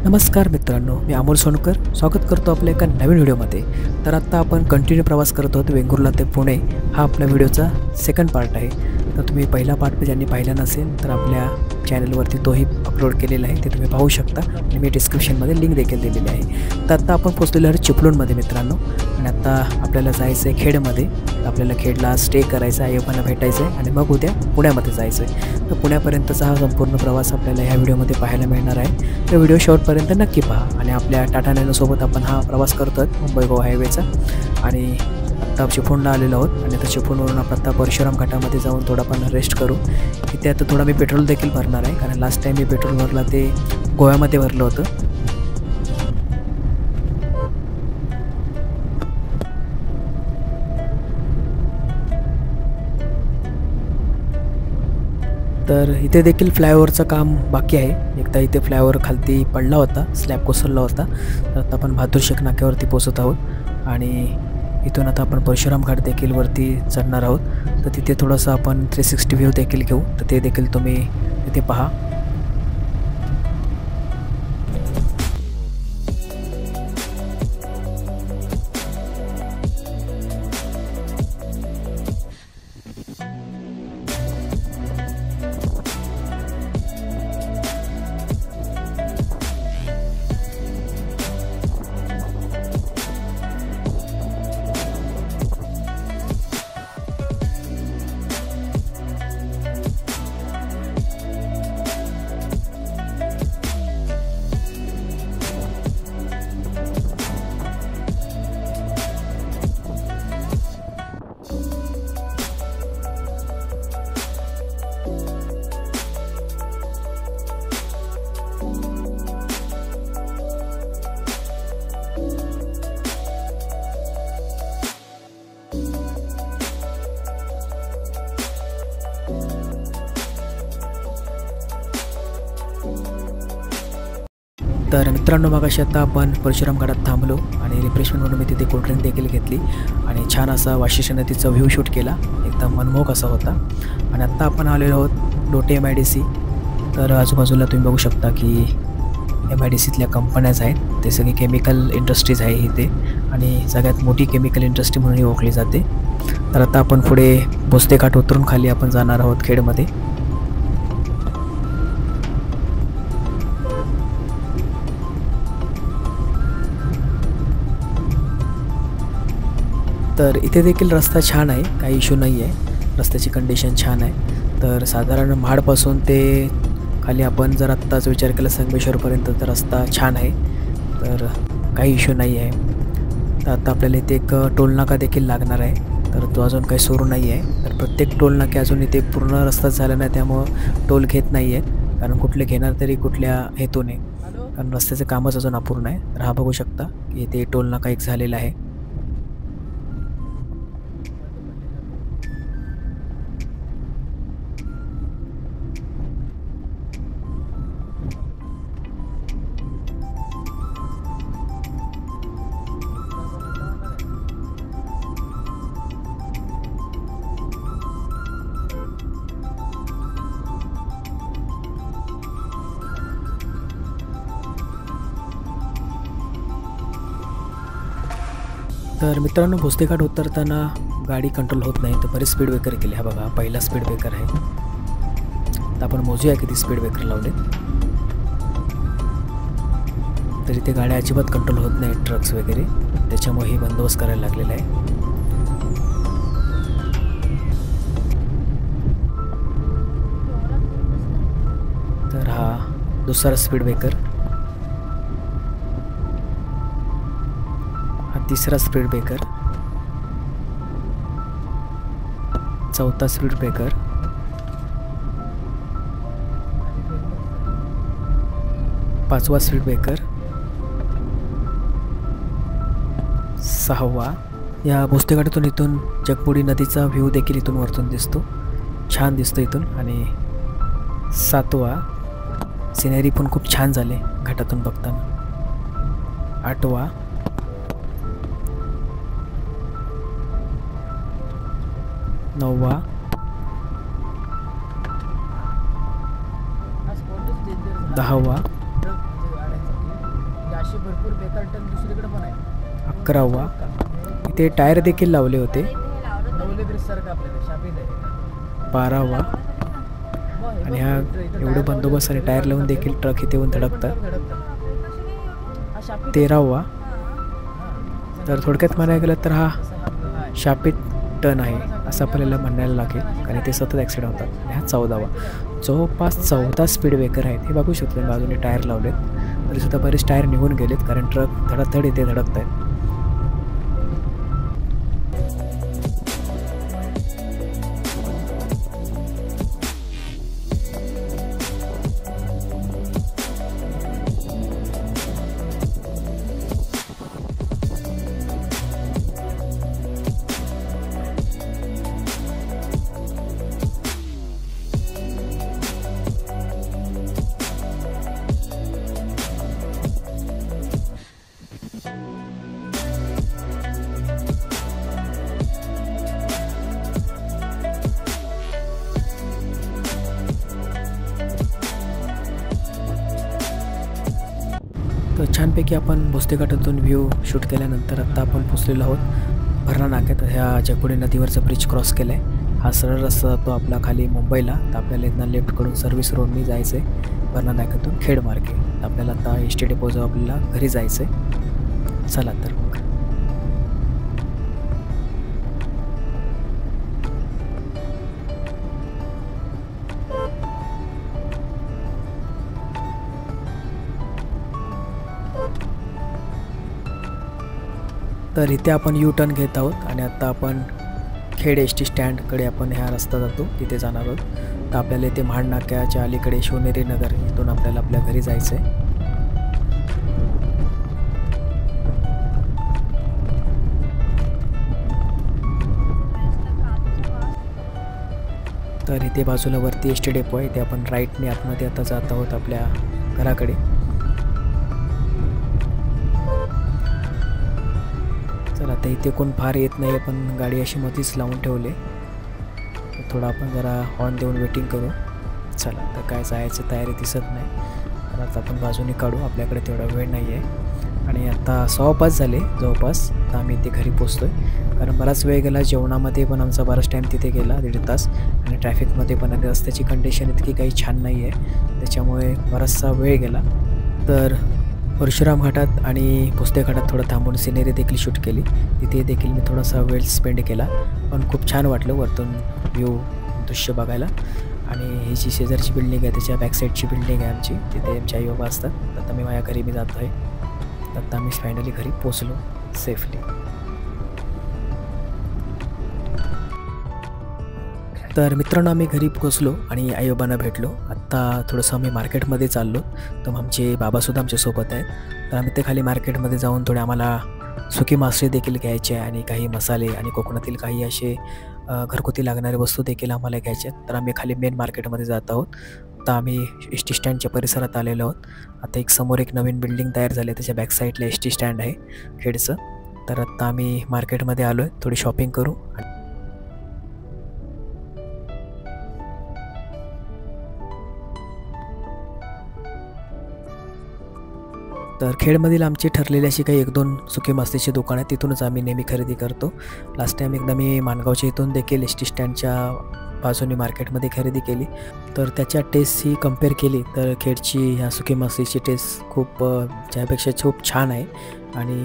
नमस्कार मित्रांनो, मी अमोल सोनकर स्वागत करतो आपल्या एका नवीन व्हिडिओमध्ये। तर आता आपण कंटिन्यू प्रवास करत आहोत वेंगुर्ला ते पुणे। हा आपल्या व्हिडिओचा सेकंड पार्ट आहे। तर तुम्ही पहिला पार्ट ज्यांनी पाहिला नसेल तर आपल्या चॅनलवरती तोही अपलोड केलेला आहे, ते तुम्ही पाहू शकता आणि मी डिस्क्रिप्शनमध्ये लिंक देखील दिलेली आहे। तर आता आपण पोहोचलेलो आहे चिपळूणमध्ये मित्रांनो, आणि आता आपल्याला जायचं आहे खेडमध्ये। आपल्याला खेडला स्टे करायचा आहे, आईबांना भेटायचं आहे आणि मग उद्या पुण्यामध्ये जायचं आहे। तर पुण्यापर्यंतचा हा संपूर्ण प्रवास आपल्याला ह्या व्हिडिओमध्ये पाहायला मिळणार आहे। तर व्हिडिओ शेवटपर्यंत नक्की पहा। आणि आपल्या टाटा नॅनोसोबत आपण हा प्रवास करतो आहे मुंबई गोवा हायवेचा। आणि आता चिपळूणला आलेलो आहोत आणि आता चिपळूणवरून आपण आता परशुराम घाटामध्ये जाऊन थोडा आपण रेस्ट करू। इथे आता थोडा मी पेट्रोल देखील भरणार आहे, कारण लास्ट टाइम मी पेट्रोल भरला ते गोव्यामध्ये भरलं होतं। तर इथे देखील फ्लायओव्हरचं काम बाकी आहे। एकदा इथे फ्लायओव्हर खालती पडला होता, स्लॅब कोसळला होता। तर आता आपण बहादूर शेख नाक्यावरती पोहोचत आहोत आणि इथून आता आपण परशुराम घाट देखील वरती चढणार आहोत। तर तिथे थोडंसं आपण 360 व्ह्यू देखील घेऊ, तर ते देखील तुम्ही तिथे पहा। तर मित्रांनो, मगाशी आता आपण परशुराम घाटात थांबलो आणि रिफ्रेशमेंट म्हणून मी तिथे कोल्ड्रिंक देखील घेतली आणि छान असा वाशिष्ठी नदीचा व्ह्यू शूट केला, एकदम मनमोहक असा होता। आणि आत्ता आपण आलेलो आहोत लोटे MIDC। तर आजूबाजूला तुम्ही बघू शकता की MIDCतल्या कंपन्याज आहेत, ते सगळी केमिकल इंडस्ट्रीज आहे इथे आणि सगळ्यात मोठी केमिकल इंडस्ट्री म्हणून ओळखली जाते। तर आता आपण पुढे भोसले घाट उतरून खाली आपण जाणार आहोत खेडमध्ये। तर इथे देखील रस्ता छान आहे, काही इश्यू नाही आहे, रस्त्याची कंडिशन छान आहे। तर साधारण महाडपासून ते खाली आपण जर आत्ताच विचार केला संगमेश्वरपर्यंत तर रस्ता छान आहे, तर काही इश्यू नाही आहे। तर आता आपल्याला इथे एक टोल नाका देखील लागणार आहे, तर तो अजून काही सुरू नाही आहे। तर प्रत्येक टोल नाके अजून इथे पूर्ण रस्ता झाला नाही, त्यामुळं टोल घेत नाही आहेत, कारण कुठले घेणार तरी कुठल्या हेतूने, कारण रस्त्याचं कामच अजून अपूर्ण आहे। तर हा बघू शकता की इथे टोल नाका एक झालेला आहे। तर मित्रांनो, भोसले घाट उतरताना गाडी कंट्रोल होत नाही, तर बरेच स्पीड ब्रेकर केले। हा बघा, पहिला स्पीड ब्रेकर आहे। तर आपण मोजूया किती स्पीड ब्रेकर लावले। तर इथे गाड्या अजिबात कंट्रोल होत नाही, ट्रक्स वगैरे, त्याच्यामुळे ही बंदोबस्त करायला लागलेला आहे। तर हा दुसरा स्पीड ब्रेकर, तिसरा स्पीड ब्रेकर, चौथा स्पीड ब्रेकर, पाचवा स्पीड ब्रेकर, सहावा। या भोसले घाटातून इथून जगबुडी नदीचा व्ह्यू देखील इथून वरतून दिसतो, छान दिसतो इथून। आणि सातवा, सिनेरी पण खूप छान झाले घाटातून बघताना। आठवा, नववा, 10वा, असे भरपूर बेकार टन दुसरीकडे पण आहे. 11वा. इथे टायर देखील लावले होते. नवले ब्रिज सारखं आपल्याला शाबीत आहे. 12वा. आणि हा एवढं बंदोबस्त आणि टायर लावून देखील ट्रक इथे येऊन धडकतात. 13वा. तर थोडक्यात म्हणायला गेलं तर हा शापित टन आहे असं आपल्याला म्हणायला लागेल, कारण इथे सतत ॲक्सिडेंट होतात. आणि हा 14वा. जवळपास 14 स्पीड ब्रेकर आहेत. हे बघू शकतो बाजूने टायर लावलेत, तरीसुद्धा बरेच टायर निघून गेलेत कारण ट्रक धडाधड इथे धडकत आहेत. तर छानपैकी आपण भोसले घाटातून व्ह्यू शूट केल्यानंतर आत्ता आपण पोचलेलो आहोत भरणा नाक्यात. ह्या जगबुडी नदीवरचा ब्रिज क्रॉस केला आहे. हा सरळ रस्ता जातो आपला खाली मुंबईला. तर आपल्याला इथनं लेफ्टकडून सर्व्हिस रोडनी जायचं आहे भरणा नाक्यातून खेड मार्गे. तर आपल्याला आता एस टी डेपोजवळ आपल्याला घरी जायचं आहे. चला तर मग. तर इथे आपण यू टर्न घेत आहोत आणि आता आपण खेड एस टी स्टँडकडे आपण ह्या रस्ता जातो तिथे जाणार आहोत. तर आपल्याला इथे महाड नाक्याच्या अलीकडे शिवनेरी नगर इथून आपल्याला आपल्या घरी जायचं आहे. तर इथे बाजूला वरती एस टी डेपो आहे. इथे आपण राईटने आतमध्ये आता जात आहोत आपल्या घराकडे. चला आता इथे कोण फार येत नाही, पण गाडी अशी मध्येच लावून ठेवले. थोडं आपण जरा हॉर्न देऊन वेटिंग करू. चला तर काय जायचं तयारी दिसत नाही, तर आता आपण बाजूने काढू. आपल्याकडे तेवढा वेळ नाही आहे आणि आता 6:15 झाले जवळपास. तर आम्ही इथे घरी पोचलो आहे कारण बराच वेळ गेला. जेवणामध्ये पण आमचा बराच टाईम तिथे गेला, 1.5 तास. आणि ट्रॅफिकमध्ये पण आणि रस्त्याची कंडिशन इतकी काही छान नाही आहे, त्याच्यामुळे बराचसा वेळ गेला. तर परशुराम घाटात आणि भोसले घाटात थोडं थांबून सिनेरी देखील शूट केली. तिथे देखील मी थोडासा वेळ स्पेंड केला, पण खूप छान वाटलं वरतून व्ह्यू दृश्य बघायला. आणि ही जी शेजारची बिल्डिंग आहे त्याच्या बॅकसाईडची बिल्डिंग आहे आमची, तिथे आमचे आई बाबा असतात. आता मी माझ्या घरी जात आहे. आता आम्ही फायनली घरी पोचलो सेफली. तर मित्रांनो आम्ही घरी पोचलो आणि आईबाबांना भेटलो. आत्ता थोडंसं आम्ही मार्केटमध्ये चाललो, तर आमचे बाबासुद्धा आमच्यासोबत आहेत. तर आम्ही ते खाली मार्केटमध्ये जाऊन थोडे आम्हाला सुकी मासे देखील घ्यायचे आणि काही मसाले आणि कोकणातील काही असे घरगुती लागणारे वस्तू देखील आम्हाला घ्यायचे आहेत. तर आम्ही खाली मेन मार्केटमध्ये जात आहोत. आता आम्ही एस टी स्टँडच्या परिसरात आलेलो आहोत. आता समोर एक नवीन बिल्डिंग तयार झाली आहे, त्याच्या बॅकसाईडला एस टी स्टँड आहे खेडचं. तर आत्ता आम्ही मार्केटमध्ये आलो आहे, थोडी शॉपिंग करू. तर खेडमधील आमची ठरलेली अशी काही 1-2 सुकी मासळीची दुकानं आहेत, तिथूनच आम्ही नेहमी खरेदी करतो. लास्ट टाईम एकदा मी माणगावच्या इथून देखील एस टी स्टँडच्या बाजूने मार्केटमध्ये खरेदी केली. तर त्याच्या टेस्ट ही कंपेअर केली तर खेडची ह्या सुकी मासळीची टेस्ट खूप त्यापेक्षा खूप छान आहे. आणि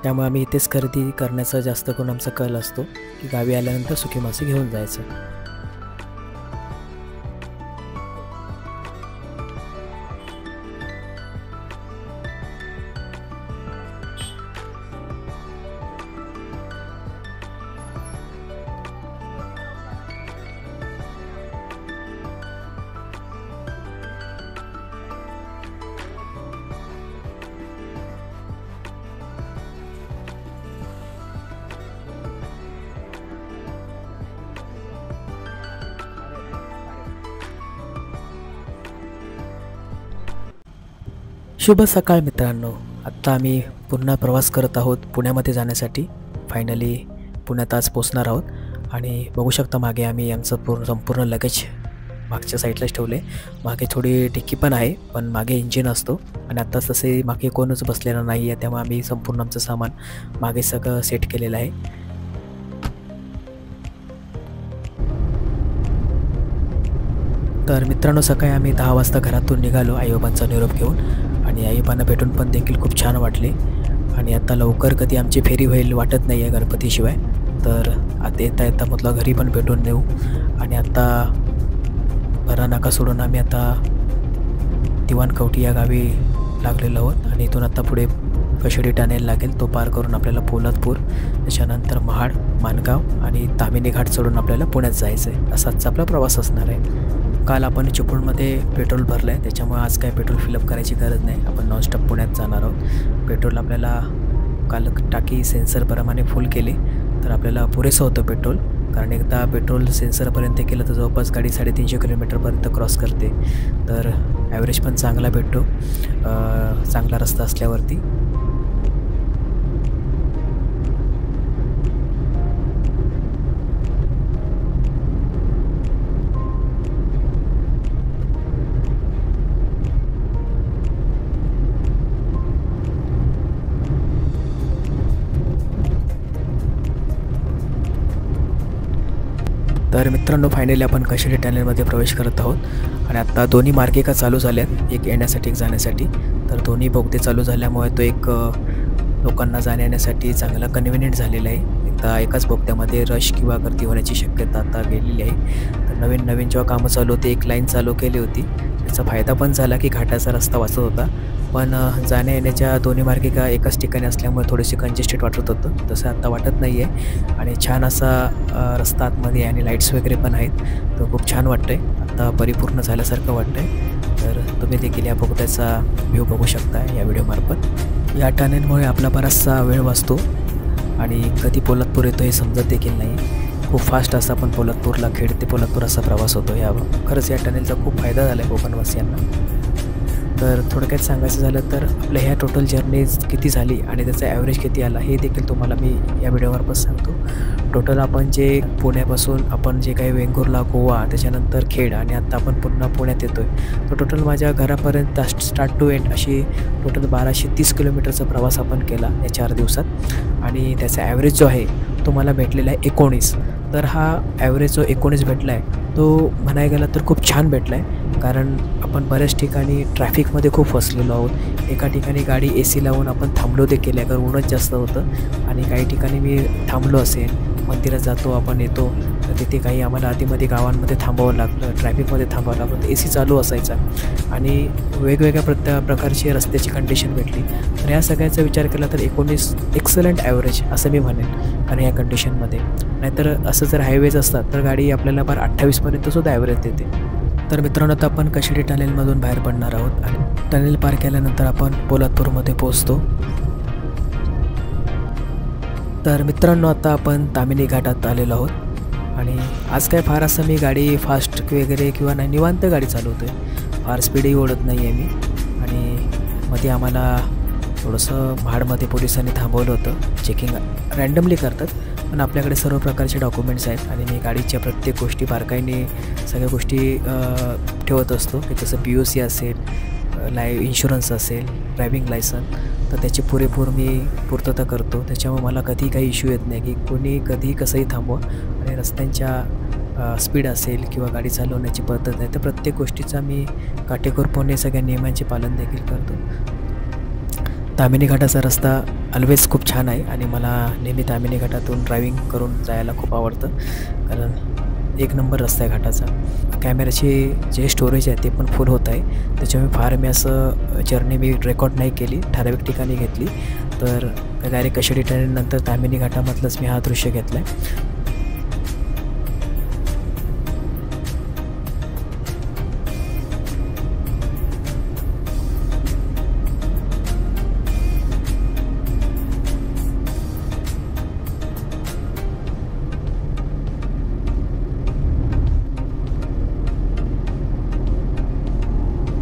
त्यामुळे आम्ही इथेच खरेदी करण्याचा जास्त करून आमचा कल असतो की गावी आल्यानंतर सुकी मासे घेऊन जायचं. शुभ सकाळ मित्रांनो. आत्ता आम्ही पुन्हा प्रवास करत आहोत पुण्यामध्ये जाण्यासाठी. फायनली पुण्यात आज पोचणार आहोत आणि बघू शकता मागे आम्ही आमचं संपूर्ण लगेज मागच्या साईडलाच ठेवले. मागे थोडी डिक्की पण आहे, पण मागे इंजिन असतो आणि आत्ताच तसे मागे कोणच बसलेलं नाही आहे, त्यामुळे आम्ही संपूर्ण आमचं सामान मागे सगळं सेट केलेलं आहे. तर मित्रांनो, सकाळी आम्ही 10 वाजता घरातून निघालो आईबाबांचा निरोप घेऊन आणि आईबाबांना भेटून पण देखील खूप छान वाटले. आणि आता लवकर कधी आमची फेरी होईल वाटत नाही आहे गणपतीशिवाय. तर आता येता म्हटलं घरी पण भेटून देऊ. आणि आता भरा नाका सोडून आम्ही आता दिवाणकवठी या गावी लागलेलो आहोत आणि इथून आता पुढे कशेडी टानेल लागेल. तो पार करून आपल्याला पोलादपूर, त्याच्यानंतर महाड, माणगाव आणि तामिनी घाट चढून आपल्याला पुण्यात जायचं आहे. असाच आपला प्रवास असणार आहे. काल आपण चिपळूणमध्ये पेट्रोल भरलं आहे, त्याच्यामुळे आज काय पेट्रोल फिलअप करायची गरज नाही. आपण नॉनस्टॉप पुण्यात जाणार आहोत. पेट्रोल आपल्याला काल टाकी सेन्सरप्रमाणे फुल केली तर आपल्याला पुरेसं होतं पेट्रोल, कारण एकदा पेट्रोल सेन्सरपर्यंत केलं तर जवळपास गाडी 350 किलोमीटरपर्यंत क्रॉस करते. तर ॲव्हरेज पण चांगला भेटतो चांगला रस्ता असल्यावरती. तर मित्रांनो, फायनली आपण कशेडी टनेलमध्ये प्रवेश करत आहोत आणि आत्ता दोन्ही मार्गिका चालू झाल्यात, एक येण्यासाठी एक जाण्यासाठी. तर दोन्ही बोगदे चालू झाल्यामुळे तो एक लोकांना जाण्या येण्यासाठी चांगला कन्व्हिनियंट झालेला आहे. एकदा एकाच बोगद्यामध्ये रश किंवा गर्दी होण्याची शक्यता आता गेलेली आहे. तर नवीन जेव्हा कामं चालू होती एक लाईन चालू केली होती, त्याचा फायदा पण झाला की घाटाचा रस्ता वाचत होता. पण जाण्या येण्याच्या दोन्ही मार्गिका एकाच ठिकाणी असल्यामुळे थोडेसे कंजेस्टेड वाटत होतं, तसं आता वाटत नाही आहे. आणि छान असा रस्ता आतमध्ये आणि लाईट्स वगैरे पण आहेत, तर खूप छान वाटतं आहे. आता परिपूर्ण झाल्यासारखं वाटतं आहे. तर तुम्ही देखील या बोगद्याचा व्ह्यू बघू शकता या व्हिडिओमार्फत. या टनेलमुळे आपला बराचसा वेळ वाचतो आणि कधी पोलादपूर येतो हे समजत देखील नाही. खूप फास्ट असा आपण पोलादपूरला, खेड ते पोलादपूर असा प्रवास होतो. खरंच या टनेलचा खूप फायदा झाला आहे कोकणवासियांना. तर थोडक्यात सांगायचं झालं तर आपल्या ह्या टोटल जर्नी किती झाली आणि त्याचा ॲव्हरेज किती आला हे देखील तुम्हाला मी या व्हिडिओवरच सांगतो. टोटल आपण जे पुण्यापासून आपण जे काही वेंगुर्ला, गोवा, त्याच्यानंतर खेड आणि आत्ता आपण पुन्हा पुण्यात येतो आहे, तर टोटल माझ्या घरापर्यंत स्टार्ट टू एंड अशी टोटल 1230 किलोमीटरचा प्रवास आपण केला या 4 दिवसात. आणि त्याचा ॲव्हरेज जो आहे तो मला भेटलेला आहे 19. तर हा ॲव्हरेज जो 19 भेटला आहे तो म्हणायला गेला तर खूप छान भेटला आहे, कारण आपण बऱ्याच ठिकाणी ट्रॅफिकमध्ये खूप फसलेलो आहोत. एका ठिकाणी गाडी AC लावून आपण थांबलो देखील आहे, कारण ऊनच जास्त होतं. आणि काही ठिकाणी मी थांबलो असेल, मंदिरात जातो आपण येतो तर तिथे काही आम्हाला आधीमध्ये गावांमध्ये थांबावं लागलं, ट्रॅफिकमध्ये थांबावं लागलं, AC चालू असायचा आणि वेगवेगळ्या प्रकारची रस्त्याची कंडिशन भेटली. तर या सगळ्याचा विचार केला तर 19 एक्सलंट ॲव्हरेज असं मी म्हणेन. आणि या कंडिशनमध्ये नाहीतर असं जर हायवेज असतात तर गाडी आपल्याला 28पर्यंतसुद्धा ॲव्हरेज देते. तर मित्रांनो, आता आपण कशेडी टनेलमधून बाहेर पडणार आहोत आणि टनेल पार केल्यानंतर आपण पोलादपूरमध्ये पोहोचतो. तर मित्रांनो, आता आपण तामिनी घाटात आलेलो आहोत आणि आज काय फार असं मी गाडी फास्ट वगैरे किंवा नाही, निवांत गाडी चालवतो आहे, फार स्पीडही ओढत नाही आहे मी. आणि मध्ये आम्हाला थोडंसं महाडमध्ये पोलिसांनी थांबवलं होतं. चेकिंग रँडमली करतात, पण आपल्याकडे सर्व प्रकारचे डॉक्युमेंट्स आहेत आणि मी गाडीच्या प्रत्येक गोष्टी बारकाईने सगळ्या गोष्टी ठेवत असतो, की जसं POC असेल, इन्शुरन्स असेल, ड्रायविंग लायसन, तर त्याची पुरेपूर मी पूर्तता करतो. त्याच्यामुळे मला कधी काही इश्यू येत नाही की कोणी कधी कसंही थांबवा. आणि रस्त्यांच्या स्पीड असेल किंवा गाडी चालवण्याची पद्धत आहे, तर प्रत्येक गोष्टीचा मी काटेकोरपणे सगळ्या नियमांचे पालन देखील करतो. तामिनी घाटाचा रस्ता ऑलवेज खूप छान आहे आणि मला नेहमी तामिनी घाटातून ड्रायव्हिंग करून जायला खूप आवडतं, कारण एक नंबर रस्ता आहे घाटाचा. कॅमेऱ्याचे जे स्टोरेज आहे ते पण फुल होत आहे, त्याच्यामुळे फार मी असं जर्नी मी रेकॉर्ड नाही केली, ठराविक ठिकाणी घेतली. तर डायरेक्ट कशेडी टनेलनंतर तामिनी घाटामधलंच मी हा दृश्य घेतला आहे.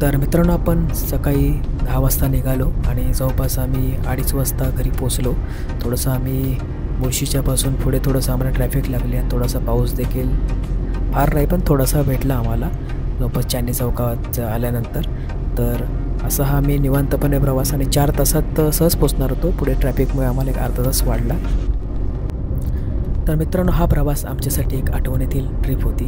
तर मित्रांनो, आपण सकाळी 10 वाजता निघालो आणि जवळपास आम्ही 2:30 वाजता घरी पोचलो. थोडंसं आम्ही मुळशीच्यापासून पुढे थोडंसं आम्हाला ट्रॅफिक लागली आणि थोडासा पाऊस देखील फार नाही पण थोडासा भेटला आम्हाला. जवळपास चांदणी चौकात आल्यानंतर. तर असा हा मी निवांतपणे प्रवास आणि 4 तासात सहज पोचणार होतो. पुढे ट्रॅफिकमुळे आम्हाला एक अर्धा तास वाढला. तर मित्रांनो, हा प्रवास आमच्यासाठी एक आठवणीतील ट्रिप होती.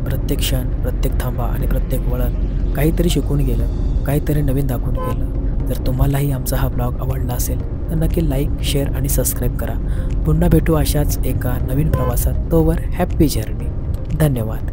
प्रत्येक क्षण, प्रत्येक थांबा आणि प्रत्येक वळण काहीतरी शिकून गेलं, काहीतरी नवीन दाखवून गेलं. जर तुम्हालाही आमचा हा ब्लॉग आवडला असेल तर नक्की लाईक, शेअर आणि सबस्क्राईब करा. पुन्हा भेटू अशाच एका नवीन प्रवासात. तोवर हॅप्पी जर्नी. धन्यवाद.